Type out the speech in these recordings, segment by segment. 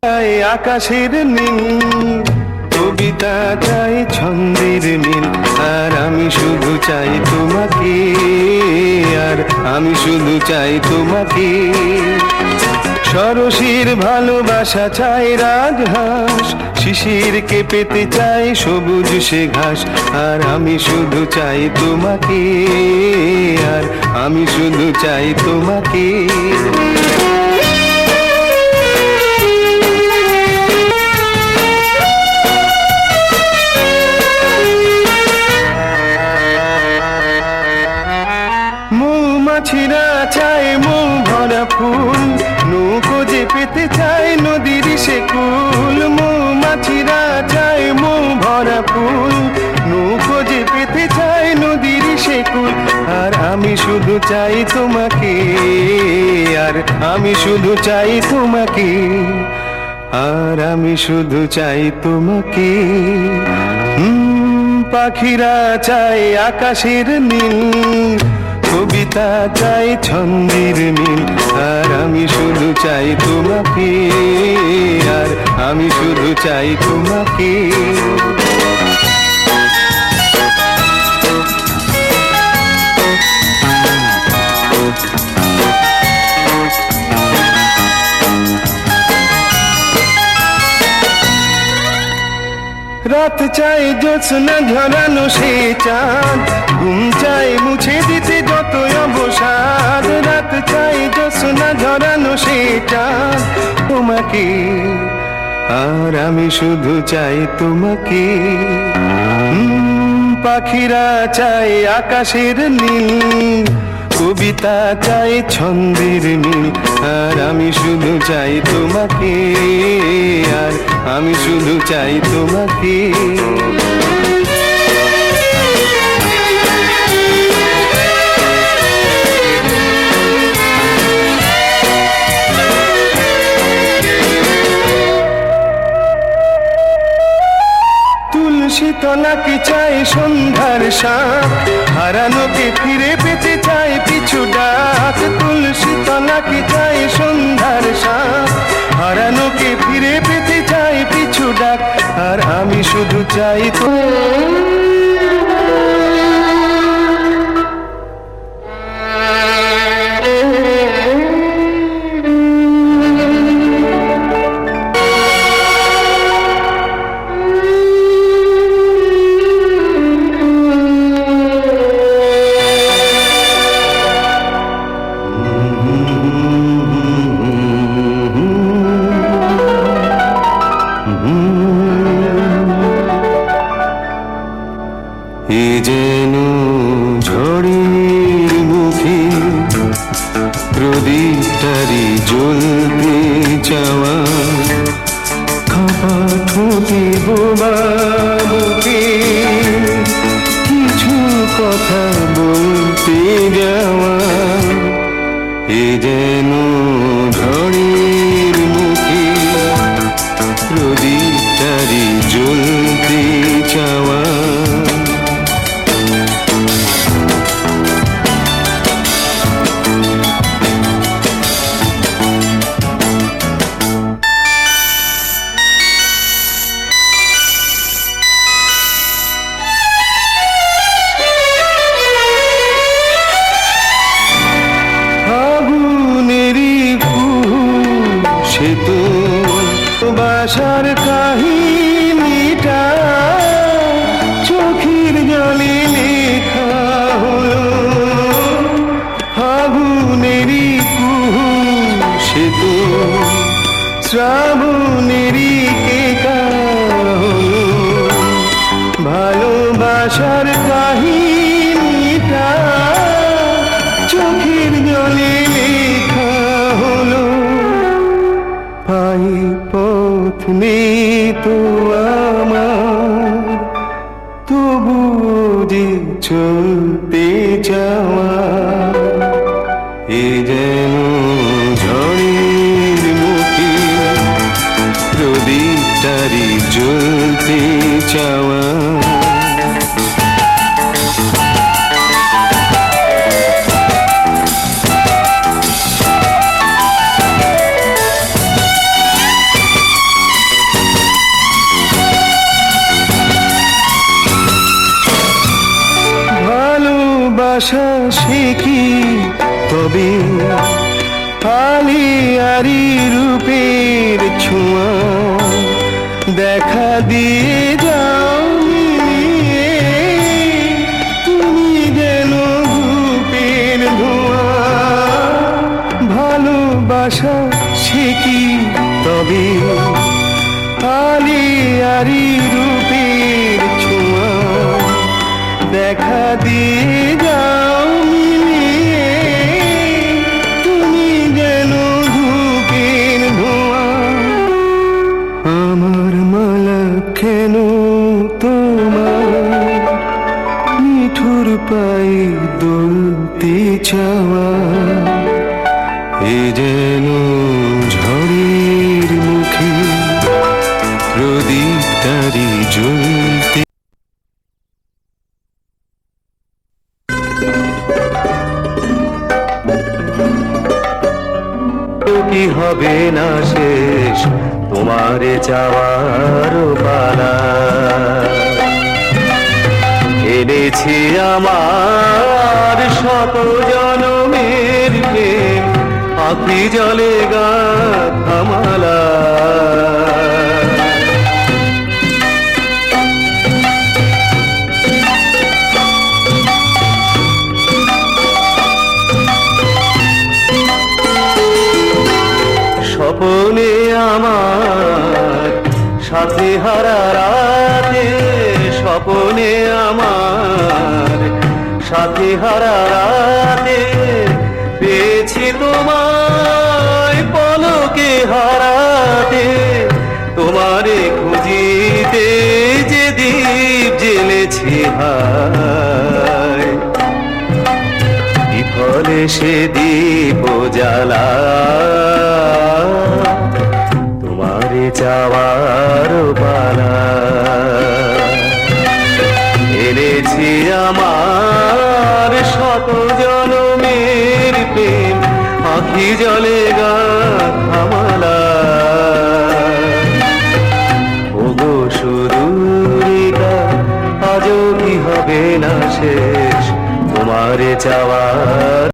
চাই আকাশের নীল, কবিতা চাই ছন্দের মিল, আর আমি শুধু চাই তোমাকে, আর আমি শুধু চাই তোমাকে। সরসীর ভালোবাসা চাই রাজহাঁস, শিশিরকে পেতে চাই সবুজ সে ঘাস, আর আমি শুধু চাই তোমাকে, আর আমি শুধু চাই তোমাকে। মৌমাছিরা চায় মৌ ভরা ফুল, নৌকো যে পেতে চায় নদীর সে কুল। মৌমাছিরা চায় মৌ ভরা ফুল, নৌকো যে পেতে চায় নদীর সে কুল, আর আমি শুধু চাই তোমাকে, আর আমি শুধু চাই তোমাকে, আর আমি শুধু চাই তোমাকে। পাখিরা চায় আকাশের নীল, কবিতা চাই ছন্দের মিল, আর আমি শুধু চাই তোমাকে, আর আমি শুধু চাই তোমাকে। রাত চাই জ্যোৎস্না ঝরানো সে চাঁদ, ঘুম চাই মুছে দিতে যত অবসাদ। রাত চাই জ্যোৎস্না ঝরানো সে চাঁদ, তোমাকে, আর আমি শুধু চাই তোমাকে। পাখিরা চাই আকাশের নীল, কবিতা চাই ছন্দের মিল, আর আমি শুধু চাই তোমাকে, আর আমি শুধু চাই তোমাকে। তুলসী তলাকে চাই সন্ধ্যার শাক, হারানোকে ফিরে পেতে চাই পিছু ডাক। তুলসী তলাকে চাই সন্ধ্যার শাক, হারানোকে ফিরে পেতে চাই পিছু ডাক, আর আমি শুধু চাই তো। এ যেন ঝড়ের মুখে প্রদীপটারি জ্বলতে যাওয়া, খাপা ঠোঁটে বোবা বুকে কিছু কথা বলতে যাওয়া। এ যেন ঝড়ের মুখে প্রদীপটারি জ্বলতে যাওয়া। সে তো বাসার কাহিনীটা চোখের জলে লেখা হলো, ফাগুনেরই কুহু সে তো শ্রাবণেরই কেকা হলো। ভালোবাসার কাহিনীটা চোখের জলে লেখা হলো, পাই পথ নেই তো আমার, তবু যে চলতে যাওয়া। এ যেন ঝড়ের মুখে প্রদীপটারি জ্বলতে চাওয়া। তবে আলিয়ারি রূপের ছোঁয়া দেখা দিয়ে যাও মিলিয়ে, তুমি যেন ধূপের ধোঁয়া। ভালোবাসা সে কি তবে আলিয়ারি রূপের ছোঁয়া দেখা দিয়ে যাও মিলিয়ে, তুমি যেন ধূপের ধোঁয়া। আমার মালা কেন তোমার মিঠুর পায়ে দোলতে চাওয়া, এ যেন ঝড়ের মুখে প্রদীপটারি জ্বলতে। কি হবে না শেষ তোমারে চাওয়ার পালা, এনেছি আমার শত জনমের প্রেম আখি জলে গাঁথা মালা। স্বপনে আমার সাথে হারা রাতে, স্বপনে আমার সাথে হারা রাতে পেয়েছি তোমায় পলকে হারাতে। তোমারে খুঁজিতে যে দীপ জ্বেলেছি হায়, বিফলে সে দীপ জ্বালা। তোমারে চাওয়ার পালা, এনেছি আমার শত জনমের প্রেম আখি জলে গাঁথা মালা। ওগো সুদূরিকা আজও কি হবে না শেষ তোমারে চাওয়ার।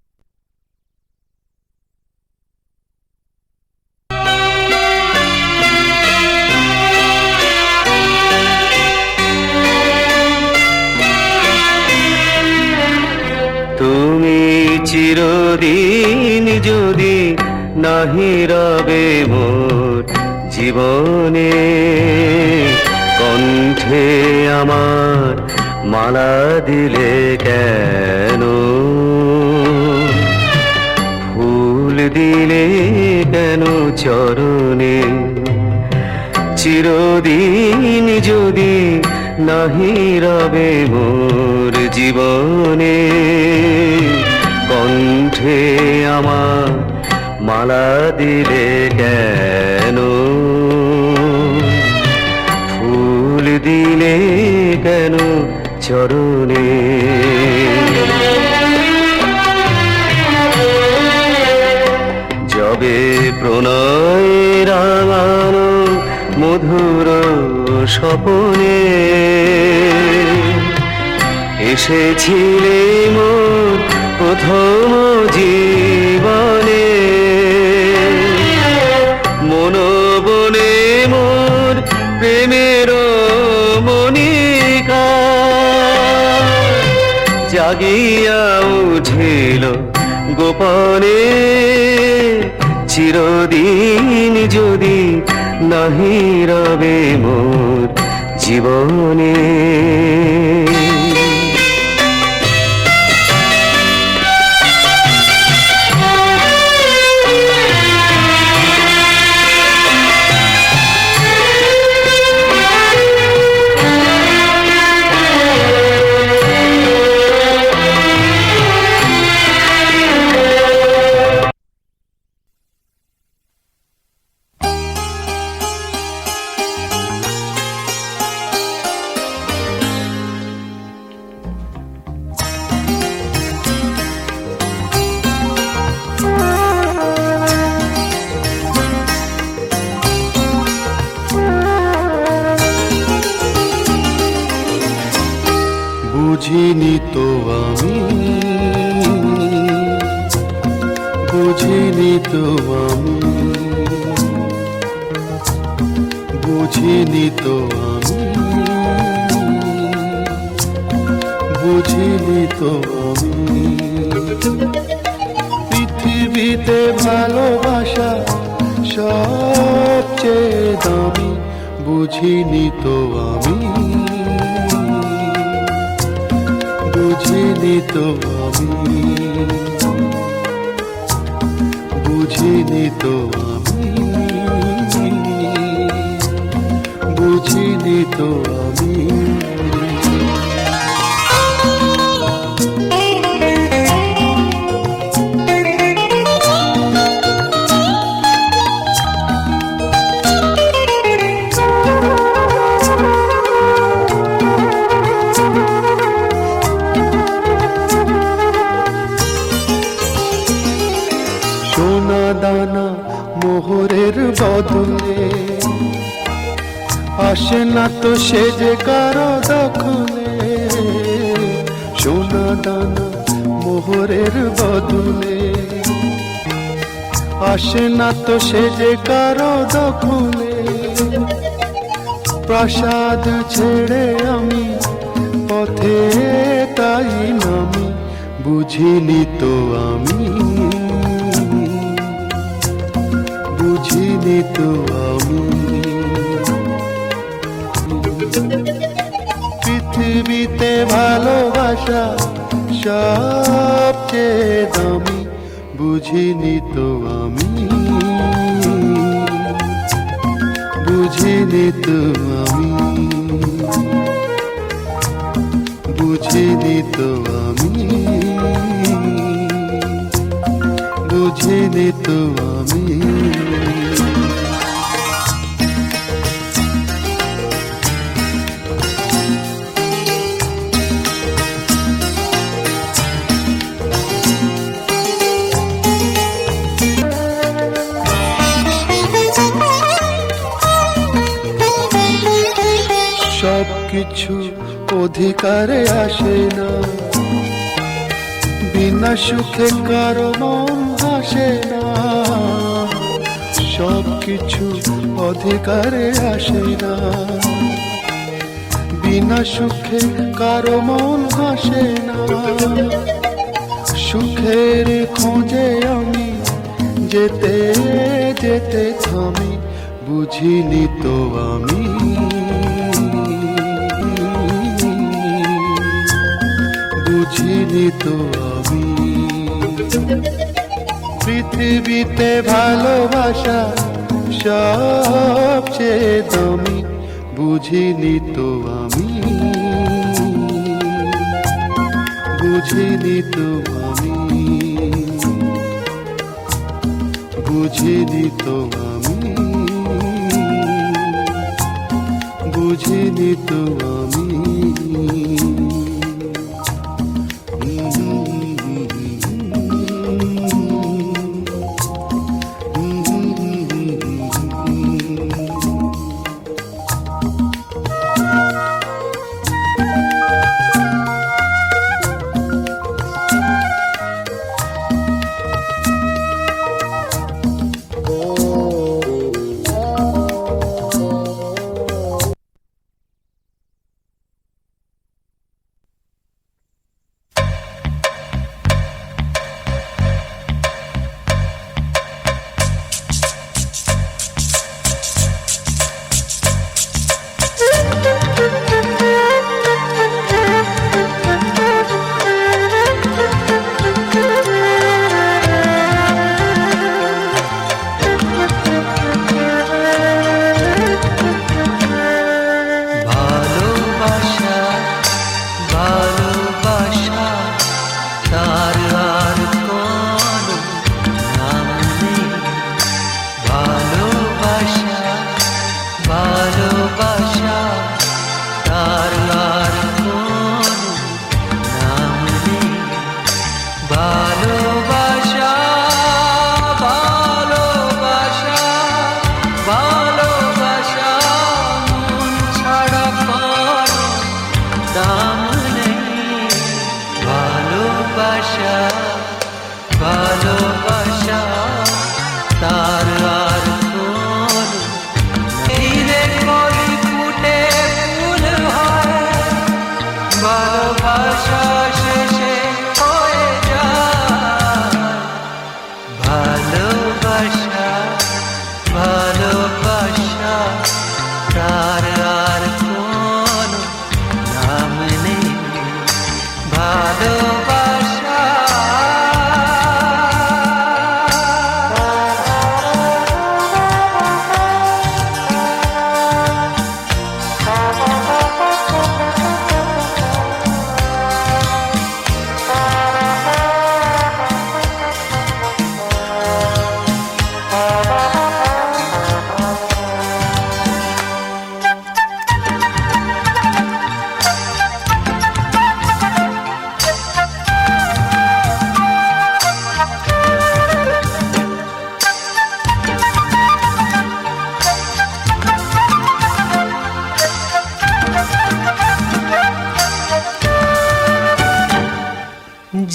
তুমি চিরদিন যদি নাহি রবে মোর জীবনে, কণ্ঠে আমার মালা দিলে কেন, ফুল দিলে কেন চরণে। চিরদিন যদি নাহি রবে মোর জীবনে, কণ্ঠে আমার মালা দিলে কেন, ফুল দিলে কেন চরণে। যবে প্রণয় রাঙানো মধুর স্বপনে এসেছিলে মোর প্রথম জীবনে, মনোবনে মোর প্রেমের মনিকা জাগিয়া উঠিল গোপনে। চিরদিন যদি নাহি রবে মোর জীবনে। বুঝিনি তো আমি বুঝিনি তো আমি, বুঝিনি তো আমি, বুঝিনি তো আমি। পৃথিবীতে ভালোবাসা সবচেয়ে দামি, বুঝিনি তো আমি, বুঝিনি তো আমি, বুঝিনি তো আমি, বুঝিনি তো আমি। সোনা দানা মোহরের বদলে আসে না তো সে যে কারো দখলে। সোনা দানা মোহরের বদলে আসে না তো সে যে কারো দখলে। প্রাসাদ ছেড়ে আমি পথে তাই নামি, বুঝিনি তো আমি, বুঝিনি তো আমি। পৃথিবীতে ভালোবাসা সবচেয়ে দামি, বুঝিনি তো আমি, বুঝিনি তো আমি, বুঝিনি তো আমি, বুঝিনি তো আমি। সব কিছু অধিকারে আসে না, বিনা সুখে কারো মন হাসে না। সব কিছু অধিকারে আসে না, বিনা সুখে কারো মন হাসে না। সুখের খোঁজে আমি যেতে যেতে থামি, বুঝিনি তো আমি, বুঝিনি তো আমি। পৃথিবীতে ভালোবাসা সবচেয়ে দামি, বুঝিনি তো আমি, বুঝিনি তো আমি, বুঝিনি তো আমি, বুঝিনি তো আমি। ভালোবাসা ভালোবাসা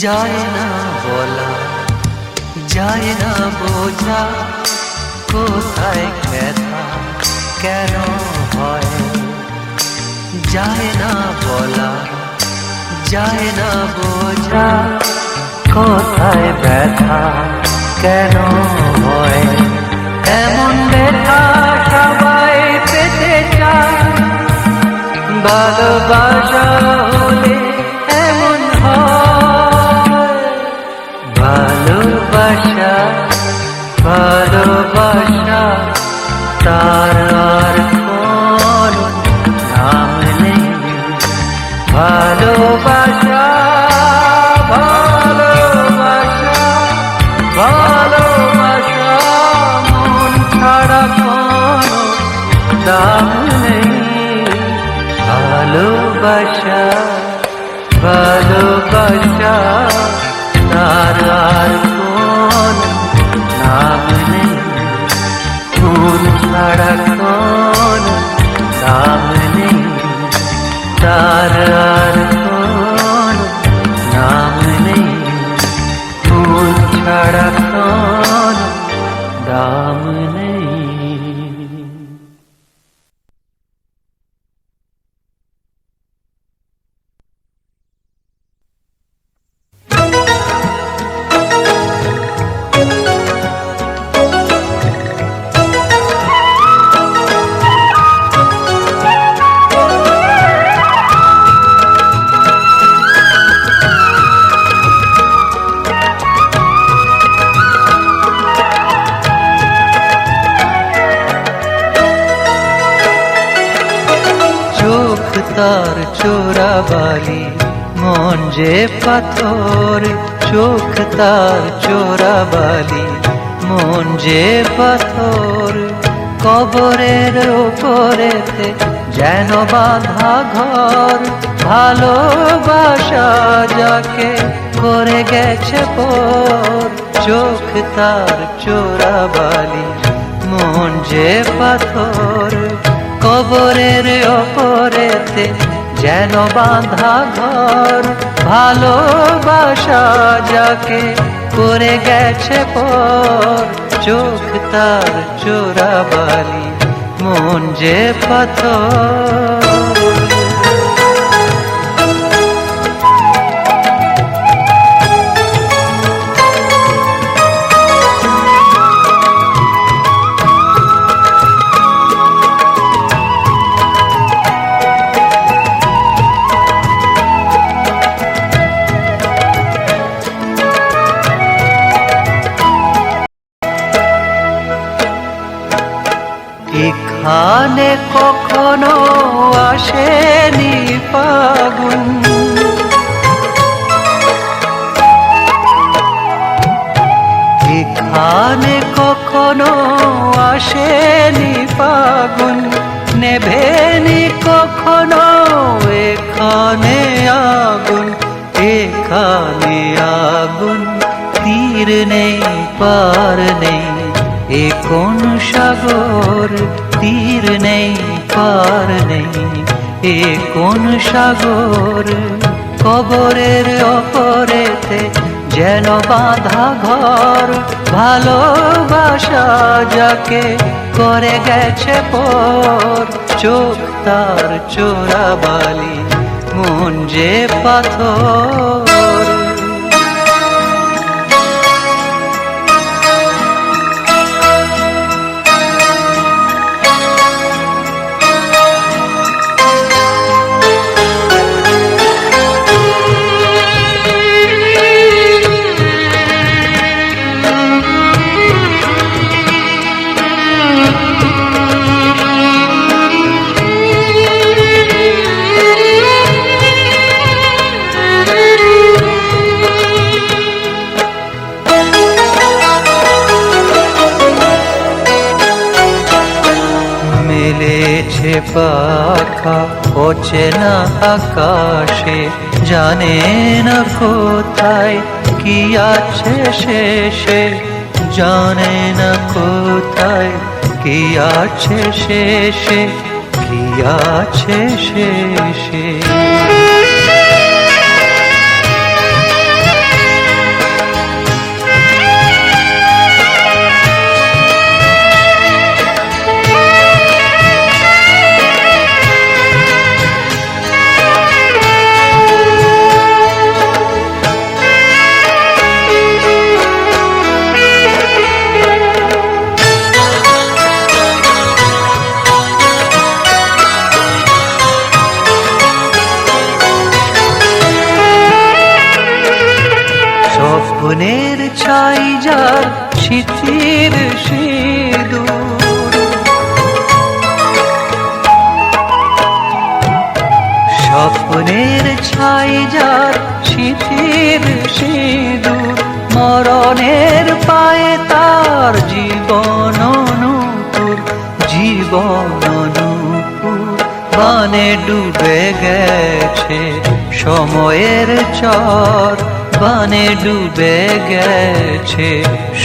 যায় না বলা, যায় না বোঝা, কোথায় ব্যথা কেন হয়। যায় না বলা, যায় না বোঝা, কোথায় ব্যথা কেন হয়। এমন ব্যথা সবাই পেতে চায়, ভালোবাসা হলে এমন হয়। ভালোবাসা, ভালোবাসা তার আর কোনো নাম নেই। ভালোবাসা, ভালোবাসা, ভালোবাসা মন ছাড়া কোনো দাম নেই। ভালোবাসা, ভালোবাসা তার আর কোনো নাম নেই। মন ছাড়া কোনো দাম নেই, তার আর কোনো নাম নেই। মন ছাড়া কোনো দাম নেই। তার চোরাবালি মন যে পাথর, চোখ তার চোরাবালি মন যে পাথর। কবরের ওপরেতে যেন বাঁধা ঘর, ভালোবাসা যাকে করে গেছে পর। চোখ তার চোরাবালি মন যে পাথর, কবরের ওপরেতে যেন বাঁধা ঘর। ভালোবাসা যাকে করে গেছে পর। চোখ তার চোরাবালি মন যে পাথর। এখানে কখনো আসেনি ফাগুন, এখানে কখনো আসেনি ফাগুন। নেভেনি কখনো এখানে আগুন, এখানে আগুন। তীর নেই পার নেই এ কোন সাগর, তীর নেই পার নেই এ কোন সাগর। কবরের ওপরেতে যেন বাঁধা ঘর, ভালোবাসা যাকে করে গেছে পর। চোখ তার চোরাবালি মন যে পাথর। মেলেছে পাখা অচেনা আকাশে, জানে না কোথায় কি আছে শেষে, জানে না কোথায় কি আছে শেষে, কি আছে শেষে। স্মৃতির সিঁদুর। স্বপ্নের ছাই যার স্মৃতির সিঁদুর, মরণের পায়ে তার জীবন নূপুর, জীবন নূপুর। বানে ডুবে গেছে সময়ের চর, বানে ডুবে গেছে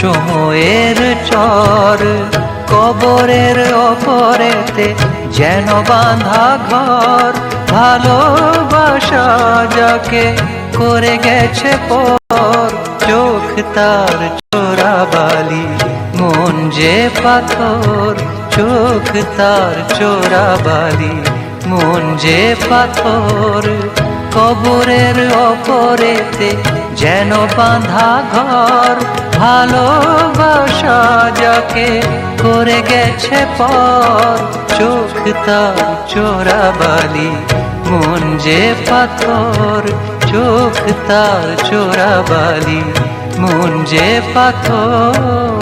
সময়ের চর। কবরের ওপরেতে যেন বাঁধা ঘর, ভালোবাসা যাকে করে গেছে পর। চোখ তার চোরাবালি, মন যে পাথর, চোখ তার চোরাবালি, মন যে পাথর। কবরের ওপরেতে যেন বাঁধা ঘর, ভালোবাসা যাকে করে গেছে পর। চোখ তার চোরাবালি, মন যে পাথর, চোখ তার চোরাবালি, মন যে পাথর।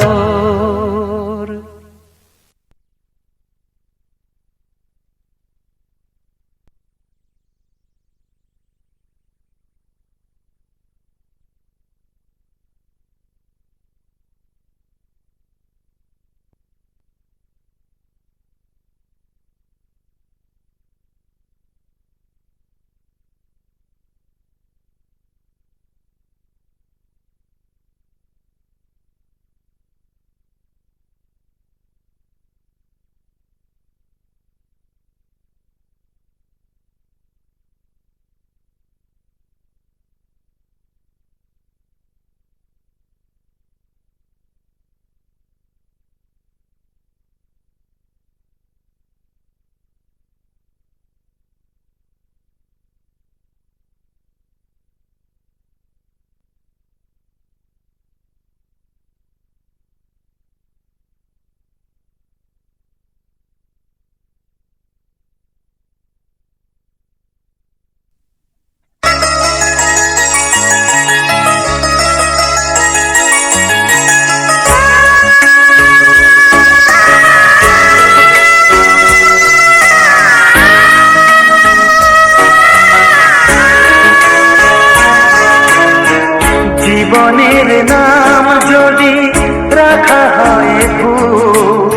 জীবনের নাম যদি রাখা হয় ভুল,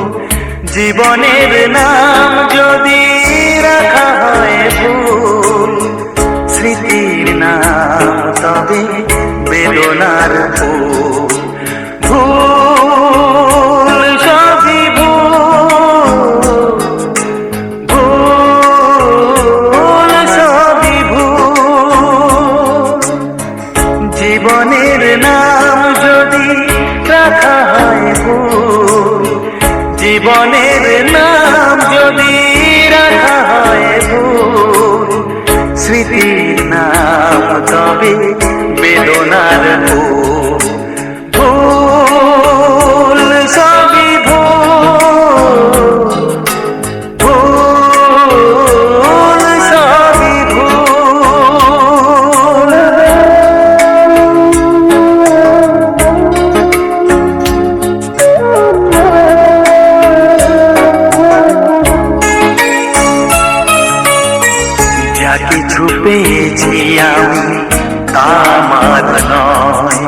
জীবনের নাম যদি রাখা হয় ভুল, স্মৃতির নাম তবে বেদনার ফুল। ভুল সবই ভুল, ভুল সবই ভুল। জীবনের নাম যদি রাখা হয় ভুল, জীবনের নাম যদি রাখা হয় ভুল, স্মৃতির নাম তবে বেদনার ফুল। ভুল সবই ভুল, ভুল সবই ভুল। যা কিছু পেয়েছি আমি তা আমার নয়,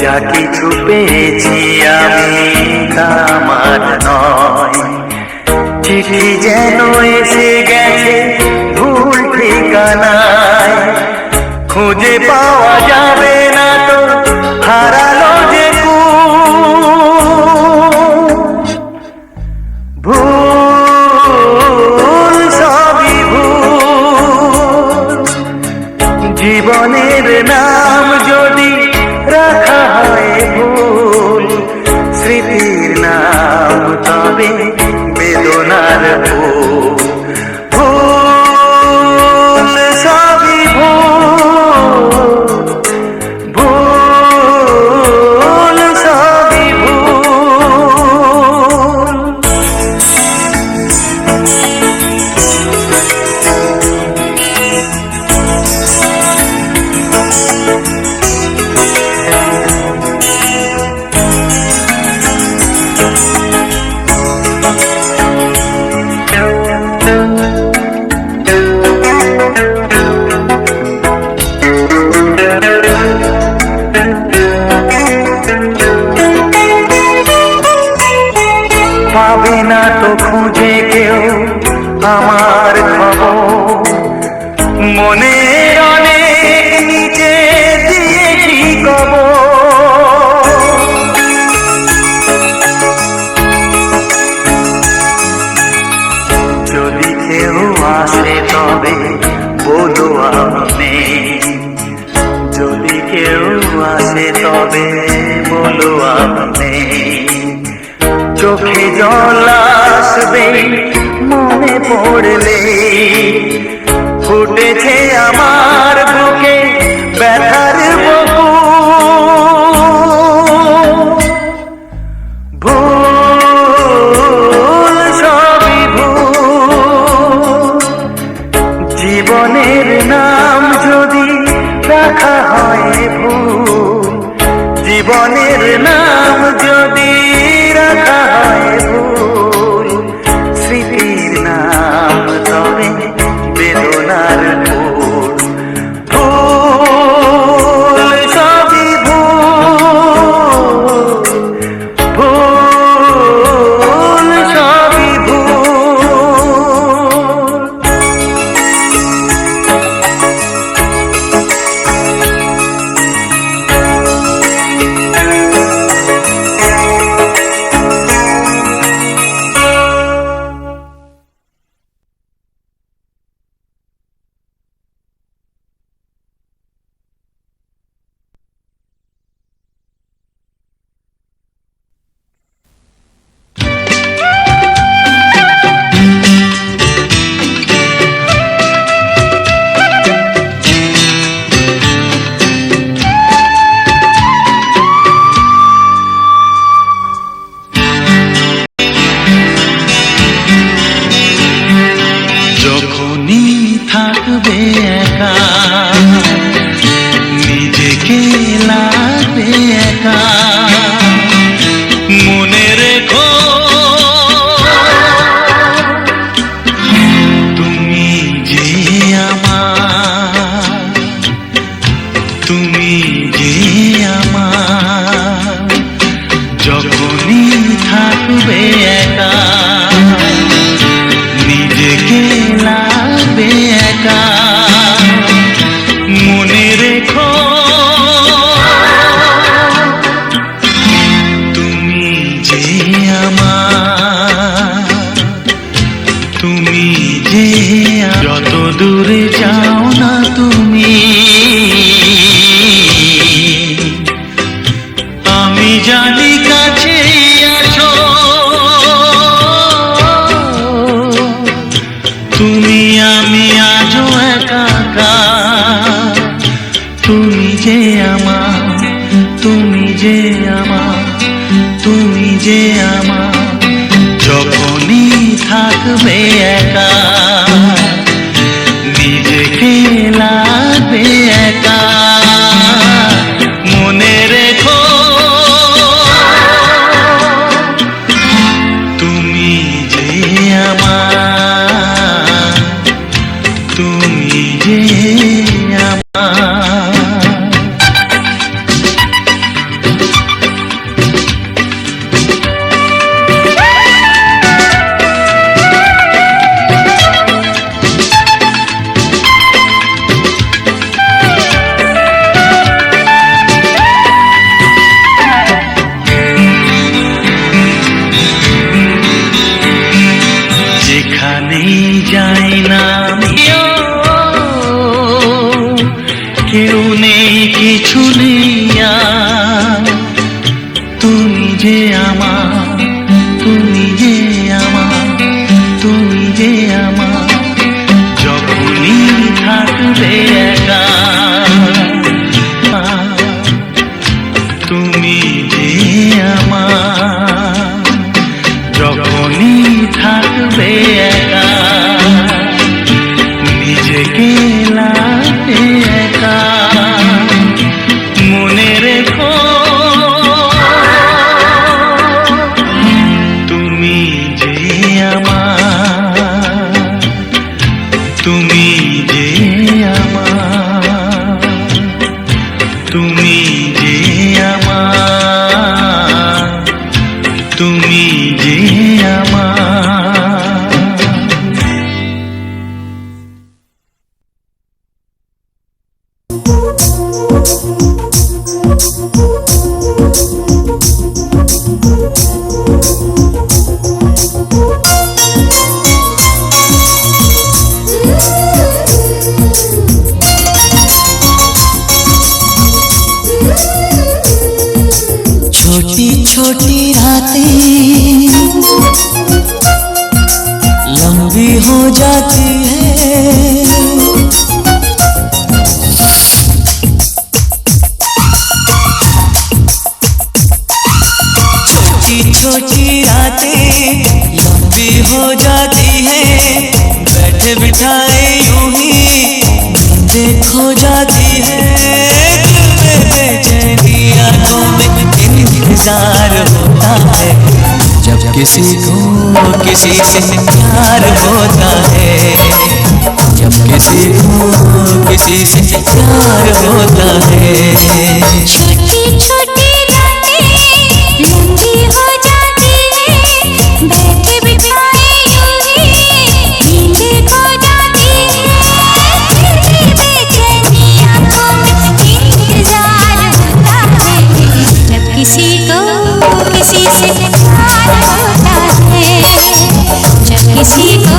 যা কিছু পেয়েছি আমি তা আমার নয়। চিঠি যেন এসে গেছে ভুল ঠিকানায়, খুঁজে পাওয়া যাবে না তো হারালো যে ভুল সবই ভুল। জীবনের নাম যদি রাখা হয় ভুল, স্মৃতির নাম তবে বেদনার ফুল। ভুল সবই ভুল, পাবে না তো খুঁজে কেউ আমার খবর, মনের অনেক নিচে দিয়েছি কবর। যদি কেউ আসে তবে বলো আমি, যদি কেউ আসে তবে বলো আমি। চোখে জল আসবে মনে পড়লে, ফুটেছে আমার বুকে ব্যথার বুকু। ভুল সবই ভুল, জীবনের নাম যদি রাখা হয় ভুল, জীবনের নাম যদি রাখা হয় ভুল, স্মৃতির নাম তবে বেদনার ফুল। যে আমার। छोटी छोटी रातें लंबी हो जाती है, छोटी छोटी रातें लंबी हो जाती है, बैठे बिठाए यूं ही नींदें खो जाती है, दिल में बेचैनी आंखों में इंतजार होता है, जब किसी को किसी से प्यार होता है, जब किसी को किसी से प्यार होता है। छोटी छोटी रातें लंबी हो जाती है, बैठे बिठाए यूं ही नींदें खो जाती है, दिल की बेचैनी आंखों में इंतजार होता है, जब किसी को किसी से प्यार होता है, जब किसी को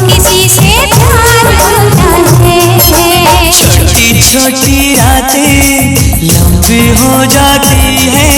किसी से प्यार होता है। छोटी छोटी रातें लंबी हो जाती है।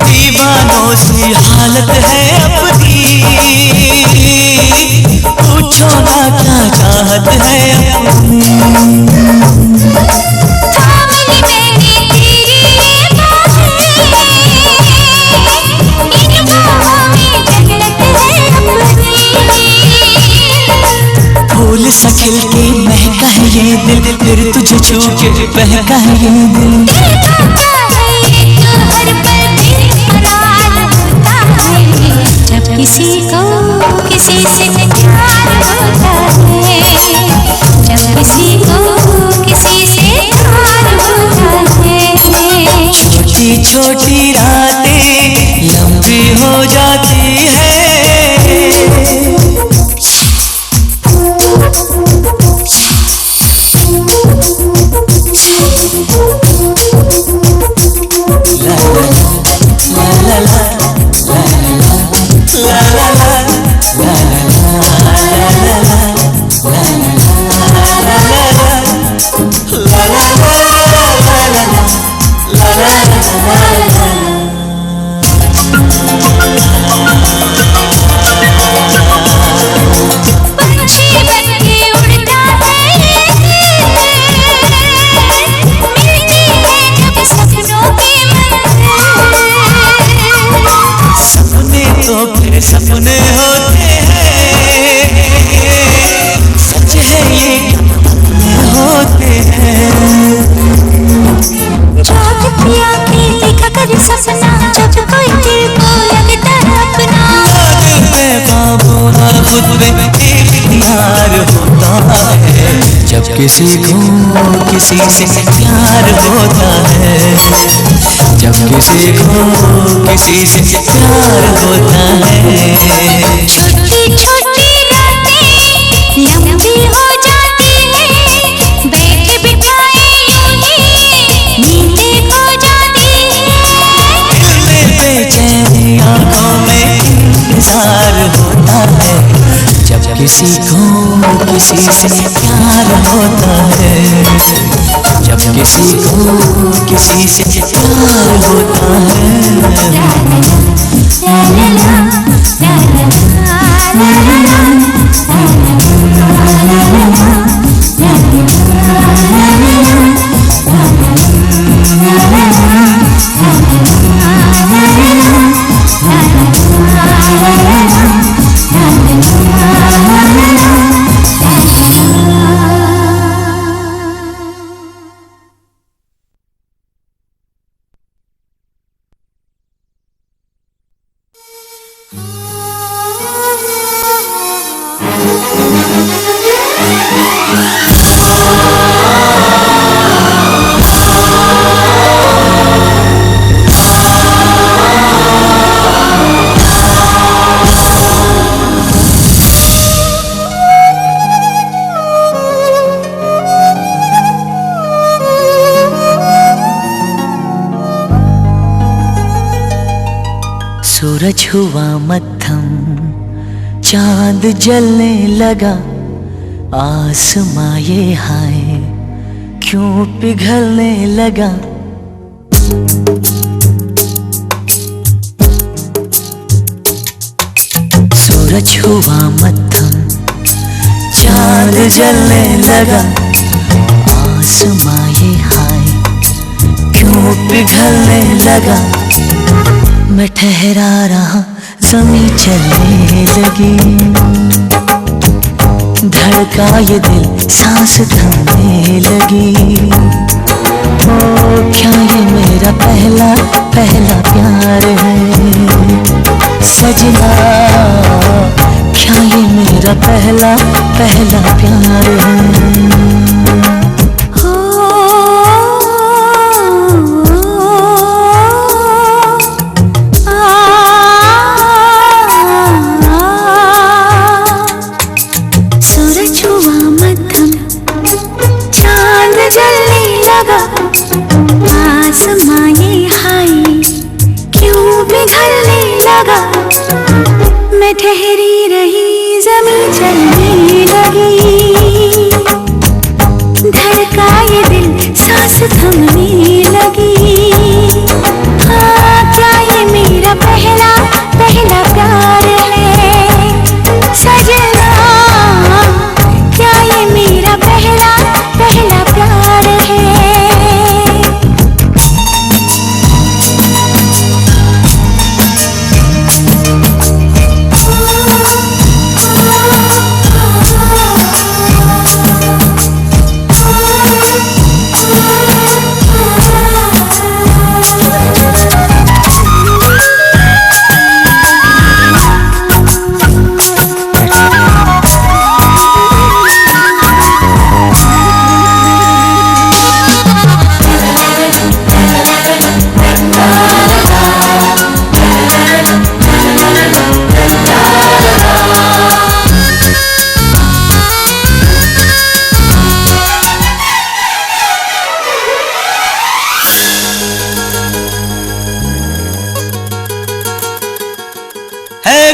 दीवानों सी हालत है अपनी, पूछो ना क्या चाहत है अपनी। थामली मैंने तेरी ये बाहें, इन बाहों में जगड़त है अपनी। फूल सा खिल के महका है ये दिल, फिर तुझे छू के बहका है ये दिल। दिल कहता है ये तो हर पल बेकरार होता है, जब किसी को किसी से प्यार होता है, जब किसी को किसी से प्यार होता है। छोटी छोटी रातें लंबी हो जाती है। पंछी बनके उड़ता है ये दिल, मिलती है जब सपनों की मंजिल। सपने तो फिर सपने होते हैं, सच है ये होते हैं। जाग पिया के देखा कर सपना, जब कोई दिल को लगता है अपना। दिल पे काबू ना खुद पे इख्तियार होता है, जब किसी को किसी से प्यार होता है, जब किसी को किसी से प्यार होता है। छोटी छोटी रातें लंबी हो जाती है, बैठे बिठाए यूं ही नींदें खो जाती है, दिल में बेचैनी आंखों में इंतजार होता है, जब किसी को किसी से प्यार होता है, जब किसी को किसी से प्यार होता है। ला ला ला ला ला ला ला। सूरज हुआ मद्धम, चांद जलने लगा, आसमां ये हाय क्यों पिघलने लगा। सूरज हुआ मद्धम, चांद जलने लगा, आसमां ये हाय क्यों पिघलने लगा। मैं ठहरा रहा, ज़मीं चलने लगी, धड़का ये दिल, सांस थमने लगी। ओ क्या ये मेरा पहला पहला प्यार है सजना, क्या ये मेरा पहला पहला प्यार है। आसमां ये हाय क्यों पिघलने लगा। मैं ठहरी रही, ज़मीं चलने लगी, धड़का ये दिल, सांस थमने लगी। हाँ क्या ये मेरा पहला पहला प्यार है सजना, क्या ये मेरा पहला पहला प्यार है।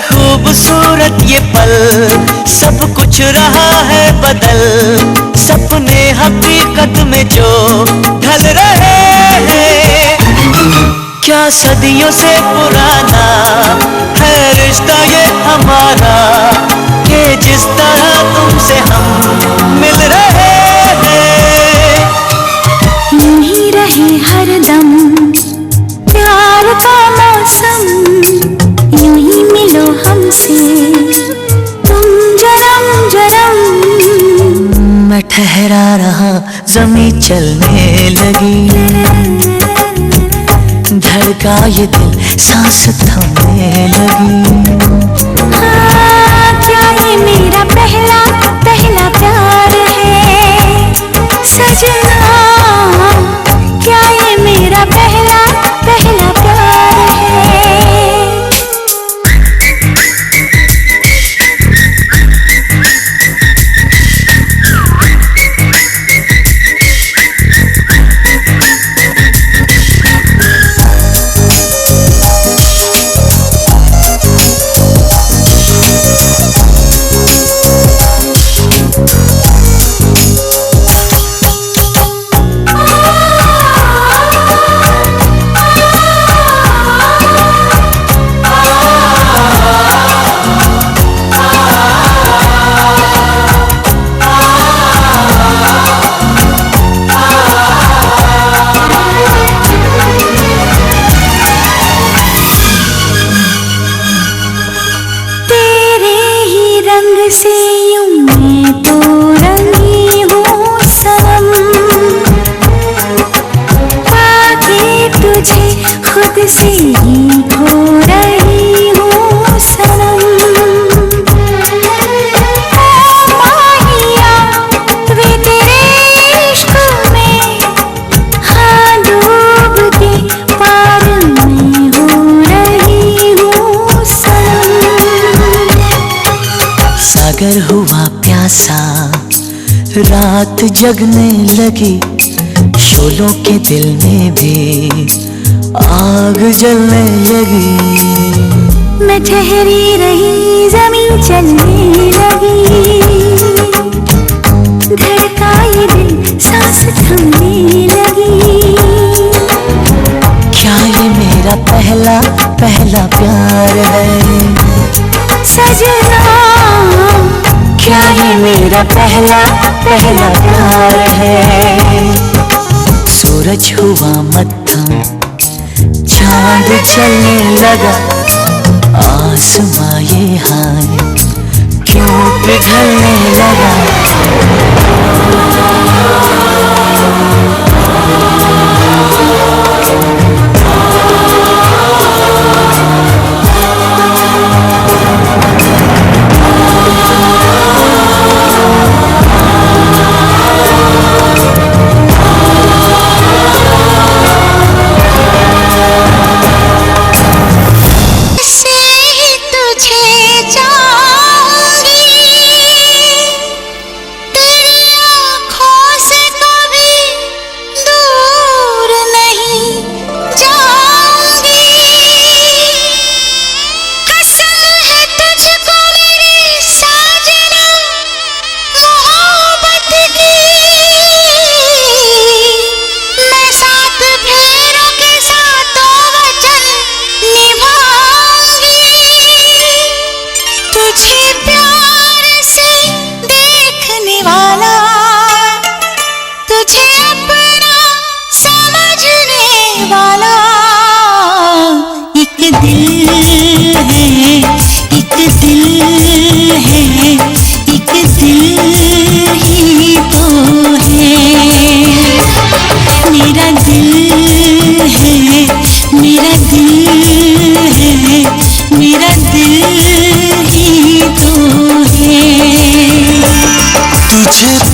खूबसूरत ये पल, सब कुछ रहा है बदल, सपने हकीकत में जो ढल रहे हैं। क्या सदियों से पुराना है रिश्ता ये हमारा, कि जिस तरह तुमसे हम मिल रहे हैं। यूं ही रहे हरदम प्यार का मौसम, यूं ही मिलो हमसे तुम जरम जरम। मैं ठहरा रहा, ज़मीं चलने लगी, धड़का ये दिल, सांस थमने लगी। हाँ क्या ये मेरा पहला पहला प्यार है सजना, क्या ये मेरा पहला पहला प्यार है। यूं मैं तो रंगी हूँ सनम, पाके तुझे खुद से ही खो रही हूँ सनम। माहिया वे तेरे इश्क में, हाँ डूब के पार मैं हो रही हूँ सनम। सागर हुआ प्यासा, रात जगने लगी, शोलों के दिल में भी आग जलने लगी। मैं ठहरी रही ज़मीं चलने लगी, धड़का ये दिल सांस थमने लगी। क्या ये मेरा पहला पहला प्यार है सजना, क्या ये मेरा पहला पहला प्यार है। सूरज हुआ मत्था, चांद चलने लगा, आसमां ये हाल क्यों पिघलने लगा। तुझे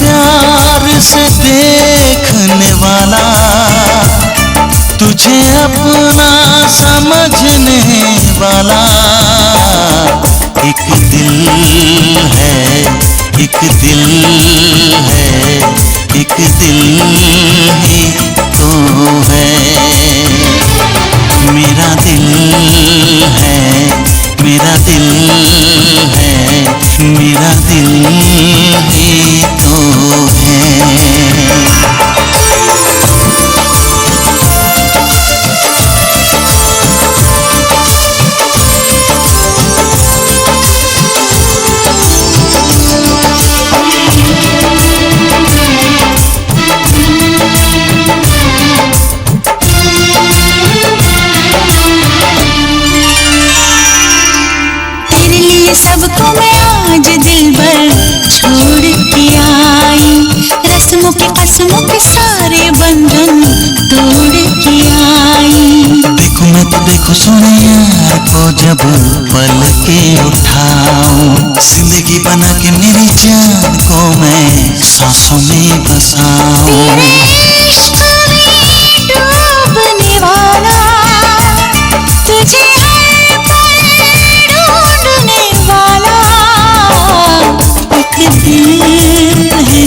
प्यार से देखने वाला, तुझे अपना समझने वाला, एक दिल है, एक दिल है, एक दिल ही तो है। मेरा दिल है, मेरा दिल है, मेरा दिल ही तो है। सबको मैं आज दिल भर छोड़ के आई, रस्मों के कसमों के सारे बंधन तोड़ के आई। देखो मैं तो देखो सोने यार को जब पल के उठाऊं, जिंदगी बना के मेरी जान को मैं सांसों में बसाऊं। तेरे इश्क में डूबने वाला, तुझे हर पल ढूंढने वाला, एक दिल है,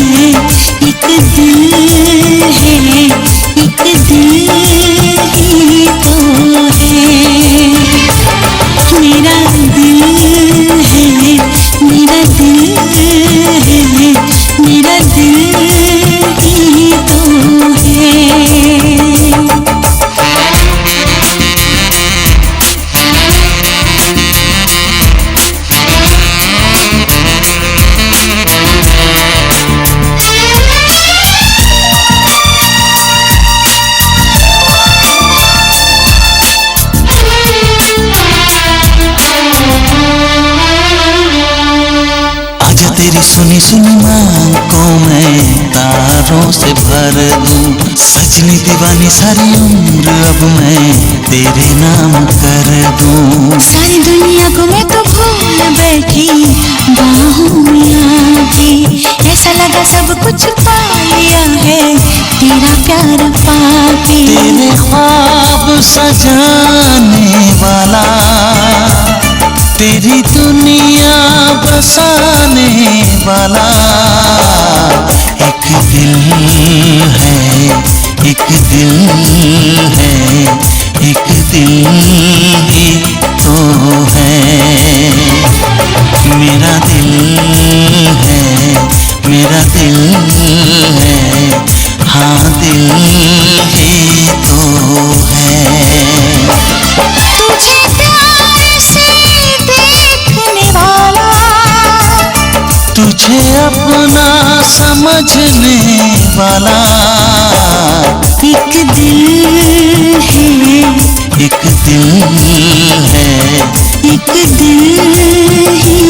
एक दिल है, एक दिल ही तो है। मेरा दिल है, मेरा दिल है, मेरा दिल ही तो है। तेरी सुनी सुनी मांग को मैं तारों से भर दूं। सजनी दीवानी सारी उम्र अब मैं तेरे नाम कर दूं। सारी दुनिया को मैं तो भूल बैठी बाहों में आके, ऐसा लगा सब कुछ पा लिया है तेरा प्यार पाके। तेरे ख्वाब सजाने वाला, तेरी दुनिया बसाने वाला एक दिल है, एक दिल है, एक दिल ही तो है। मेरा दिल है, मेरा दिल है, हाँ दिल ही तो है। तुझे प्यार से देखने वाला, तुझे अपना समझने वाला एक दिल है, एक दिल है, एक दिल ही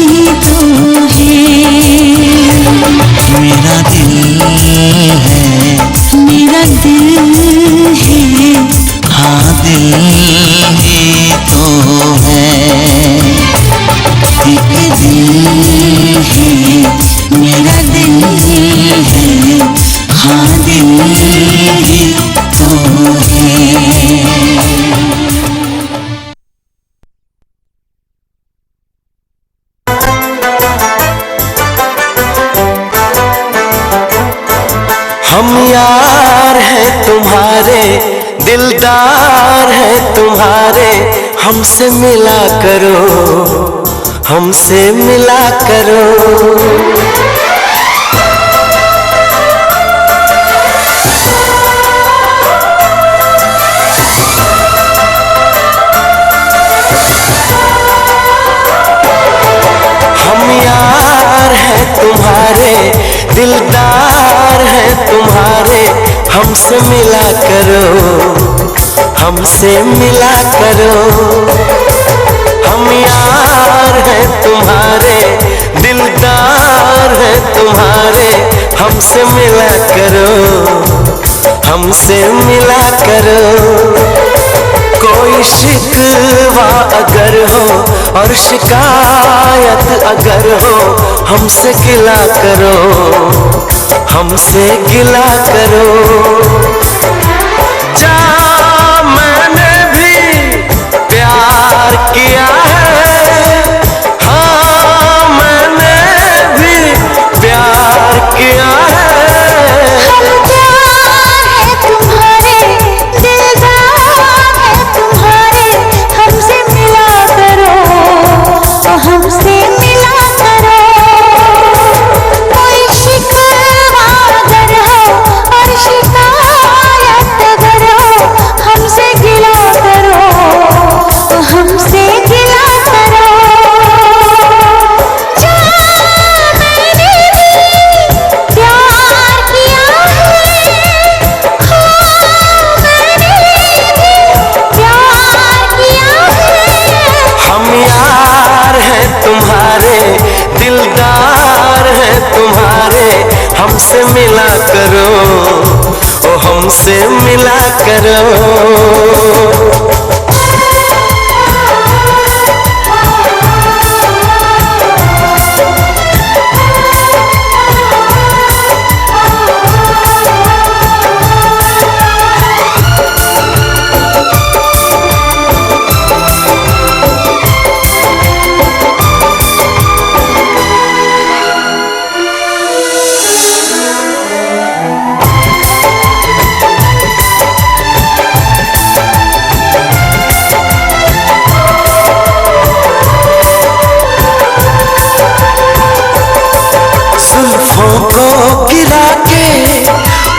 तो है। मेरा दिल है, मेरा दिल है, हाँ दिल ही तो है। एक दिल है, मेरा दिल है, हाँ दिल ही तो है। हम यार हैं तुम्हारे, दिलदार हैं तुम्हारे, हमसे मिला करो, हमसे मिला करो। हम यार हैं तुम्हारे, दिलदार हैं तुम्हारे, हमसे मिला करो, हमसे मिला करो। हम यार हैं तुम्हारे, दिलदार हैं तुम्हारे, हमसे मिला करो, हमसे मिला करो। कोई शिकवा अगर हो और शिकायत अगर हो, हमसे गिला करो, हमसे गिला करो। जा मैंने भी प्यार किया है, हाँ मैंने भी प्यार किया है। हम प्यार है तुम्हारे, दिलदार है तुम्हारे, हमसे मिला करो, हमसे मिला करो। कोई शिकवा अगर हो और शिकायत अगर हो, हमसे गिला करो, हमसे गिला करो। जा मैंने भी प्यार किया है, हाँ मैंने भी प्यार किया है। हम यार हैं तुम्हारे, दिलदार हैं तुम्हारे, हमसे मिला करो, ओ हमसे मिला करो। जुल्फों को गिरा के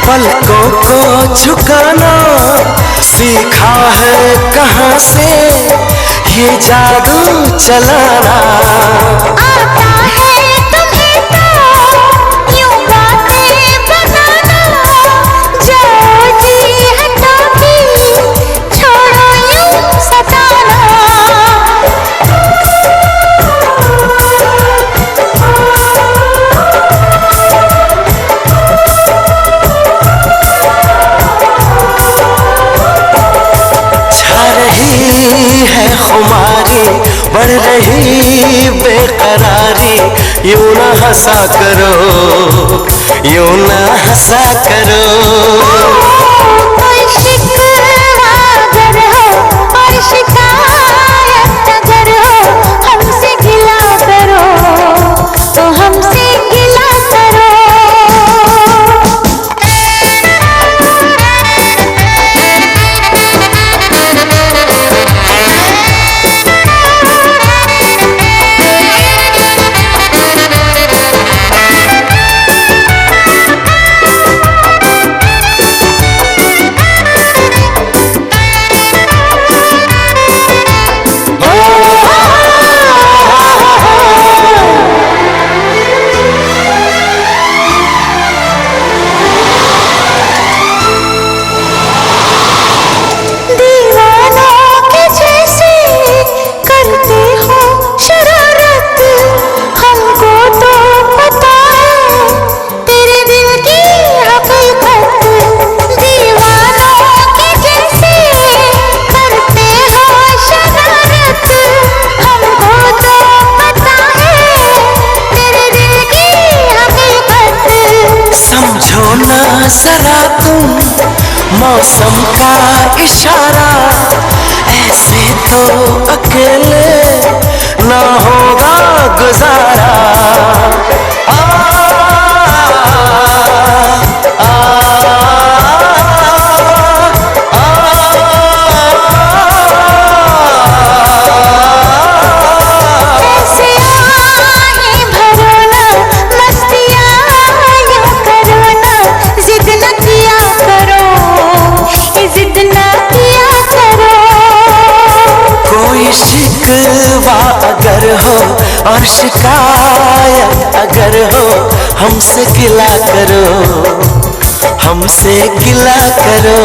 पलकों को झुकाना, सीखा है कहाँ से ये जादू चलाना। आता है तुम्हें तो यूं बातें बनाना, जाओ जी हटो भी छोड़ो यूं सताना। करो, यूं ना हंसा करो। कोई शिकवा अगर हो और शिकायत अगर हो, हमसे गिला करो तो हमसे गिला करो। जरा तुम मौसम का इशारा, ऐसे तो अकेले ना होगा गुजारा। आ, आ, आ, शिकवा अगर हो और शिकायत अगर हो, हमसे गिला करो, हमसे गिला करो।